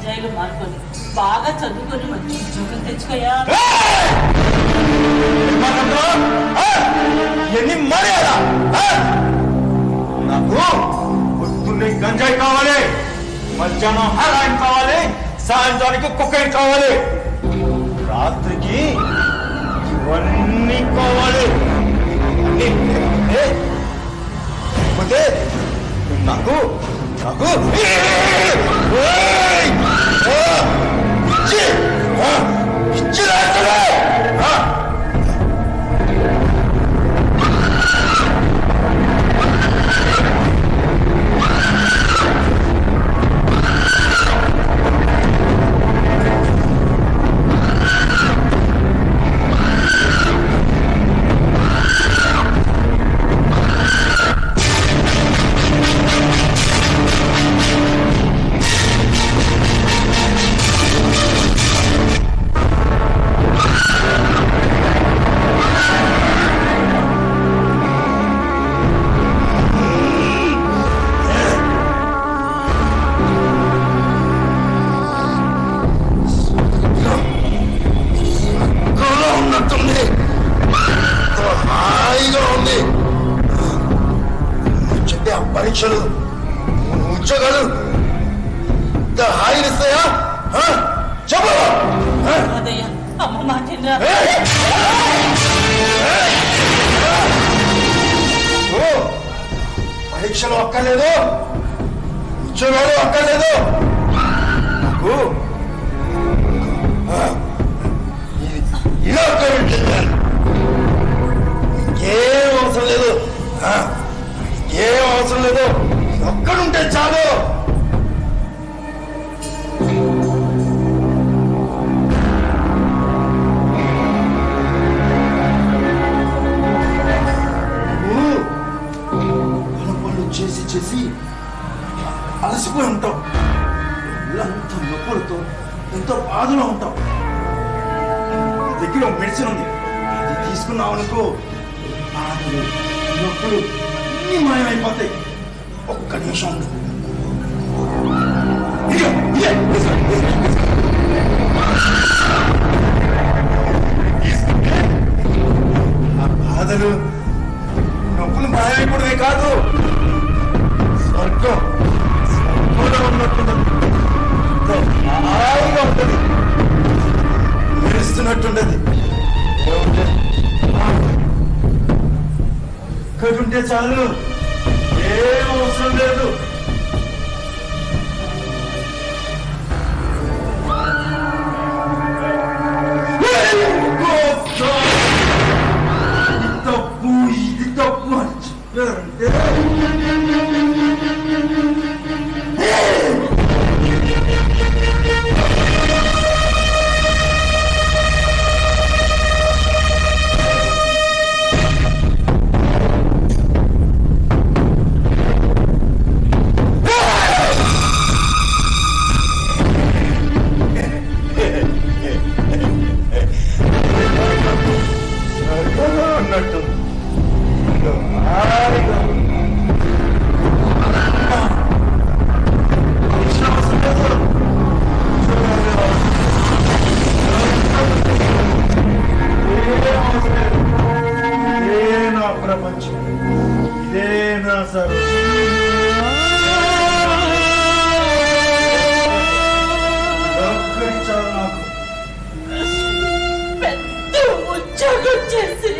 గంజాయిలు మానుకొని బాగా చదువుకొని మంచి ఉద్యోగం తెచ్చుకోయా. ఎన్ని మర్యాదా? నాకు పొద్దున్నే గంజాయి కావాలి, మధ్యాహ్నం హెరాయిన్ కావాలి, సాయంత్రానికి కొకైన్ కావాలి, రాత్రికి ఇవన్నీ కావాలి. పోతే నాకు నాకు ఇచ్చి రాస్తాడే. పరీక్షలు ఉద్యోగాలు హాయినిస్తాయా? చెప్పు. పరీక్షలు అక్కర్లేదు, ఉద్యోగాలు అక్కర్లేదు. నాకు ఇలా అక్కర్లేదు. ఇంకేం అవసరం లేదు, ఏం అవసరం లేదు. ఒక్కడుంటే చాలు. పనులు చేసి చేసి అలసిపోయి ఉంటావు, ఇల్లంతా నొప్పులతో ఎంతో బాధలో ఉంటావు. దగ్గర మెడిసిన్ ఉంది, అది తీసుకున్నావు అనుకో, బాధలు నొప్పులు అన్ని మాయమైపోతాయి. ఒక్క నిమిషం ఉండు. ఆ బాధలు నొప్పులు మాయమైపోవడమే కాదు, స్వర్గం స్వర్గంలో ఉన్నట్టుండదు, హాయిగా ఉంటుంది, మెరుస్తున్నట్టుండదు. ఇక్కడుంటే చాలు, ఏం అవసరం లేదు. ఇది తప్పు, ఇది తప్పు అని చెప్పారంటే ప్రపంచం ఇదేనా సార్? నాకు పెద్ద ఉద్యోగం చేసి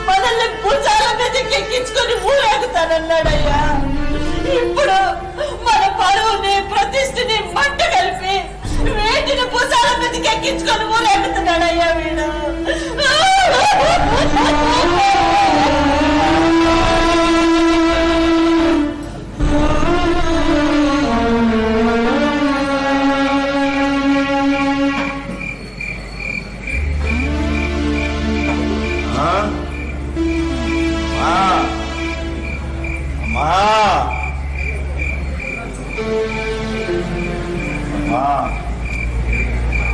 మనల్ని భుజాల మీదకి ఎక్కించుకొని ఊరేగుతానన్నాడయ్యా. ఇప్పుడు మన పరువుని ప్రతిష్ఠని మంట కలిపి వేటిని భుజాల మీదకి ఎక్కించుకొని ఊరేగుతున్నాడయ్యా వీడు.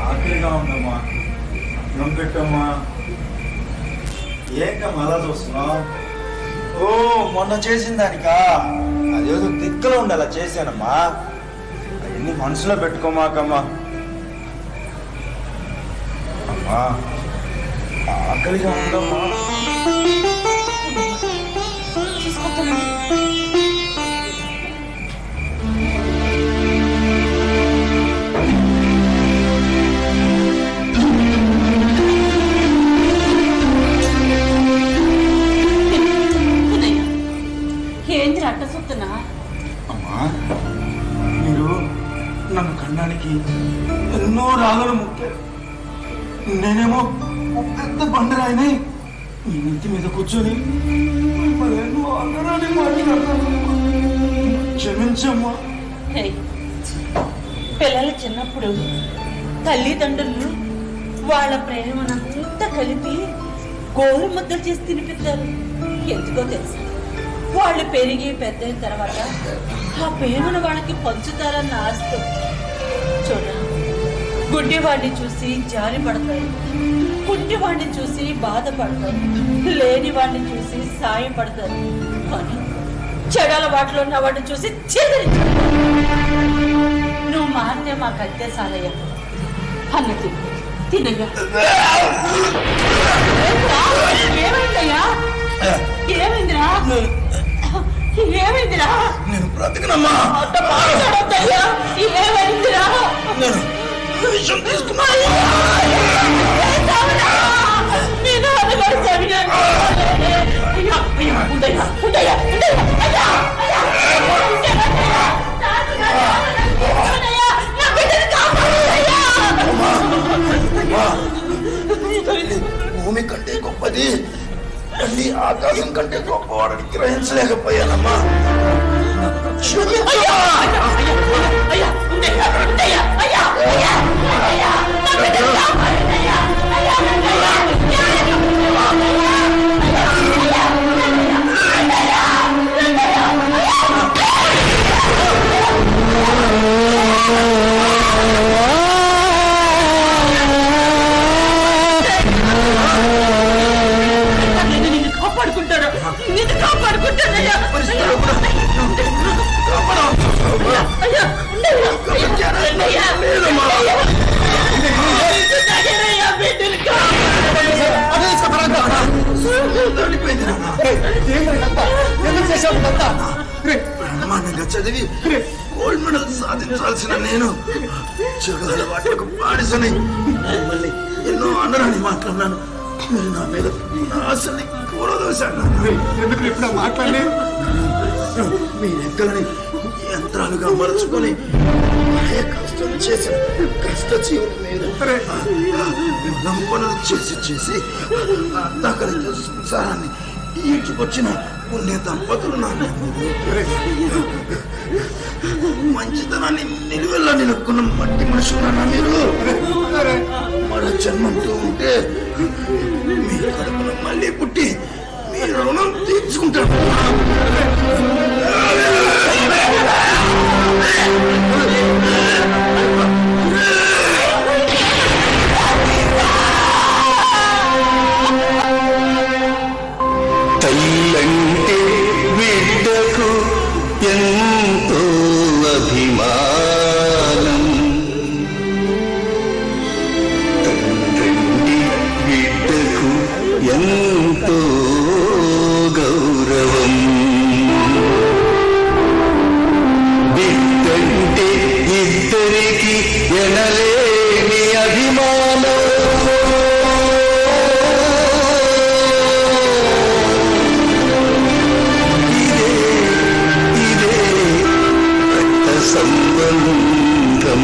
ఆకలిగా ఉందమ్మా, పెట్టమ్మా. ఏంటమ్మా అలా చూస్తున్నావు? ఓ మొన్న చేసిన దానికా? అదేదో తిక్కలో ఉండాలా చేశానమ్మా. నీ మనసులో పెట్టుకోమాకమ్మా. అమ్మా ఆకలిగా ఉందమ్మా. ఏంటి అట్ట చూస్తున్నా? అమ్మా మీరు నన్ను కన్నానికి ఎన్నో రాళ్ళను ముక్కారు. నేనేమో పెద్ద బండరాయిని మీ నెత్తి మీద కూర్చొని ఎన్నో అందరాన్ని మాట్లాడతాను. క్షమించమ్మా. పిల్లలు చిన్నప్పుడు తల్లిదండ్రులు వాళ్ళ ప్రేమనంతా కలిపి గోరు ముద్దలు చేసి తినిపిస్తారు. ఎందుకో తెలుసు, వాళ్ళు పెరిగి పెద్దయిన తర్వాత ఆ ప్రేమను వాళ్ళకి పంచుతారన్న ఆస్తి. చూడ, గుడ్డివాడిని చూసి జారి పడతారు, కుంటివాడిని చూసి బాధపడతారు, లేని వాడిని చూసి సాయపడతారు. కానీ చెడల వాటిలో ఉన్న వాడిని చూసి చెదిరించారు. నువ్వు మారితే మాకు అంతే సాలయ్య. అన్న తినయ్యా. ఏమైందయ్యా? ఏమైందిరా? ఏమైందిరా? నేను బ్రతికినమ్మా. ఏమైందిరా? నేను విషయం తీసుకున్నా. నేను అన్నగారు భూమి కంటే గొప్పది తల్లి ఆకాశం కంటే గొప్పవాడని గ్రహించలేకపోయానమ్మా. బ్రహ్మాండంగా చదివి గోల్డ్ మెడల్ సాధించాల్సిన నేను చెడు అలవాట్లకు బానిసని మిమ్మల్ని ఎన్నో అనరాని మాట్లాడినాను. మీరు నా మీద ఆశని కూడదోశాను. ఎందుకు ఇప్పుడు మాట్లాడి మీ లెక్కలని యంత్రాలుగా మలుచుకొని కష్టం చేసి కష్టజీవుల మీద పనులు చేసి చేసి దాకలితో సంసారాన్ని ఈడ్చుకొచ్చిన పుణ్య దంపతులు నాకు మంచితనాన్ని నిలువెల్లా నిలుక్కున్న మట్టి మనుషులన్నా మీరు. మరో జన్మంతో ఉంటే మీ కడుపున మళ్ళీ పుట్టి మీ రుణం తీర్చుకుంటాడు. తల్లంటే బిడ్డకు ఎంతో అభిమానం, తండ్రి బిడ్డకు ఎంతో గౌరవం. బిడ్డంటే ఇద్దరికి ఎనలేని అభిమానం. సంబంధం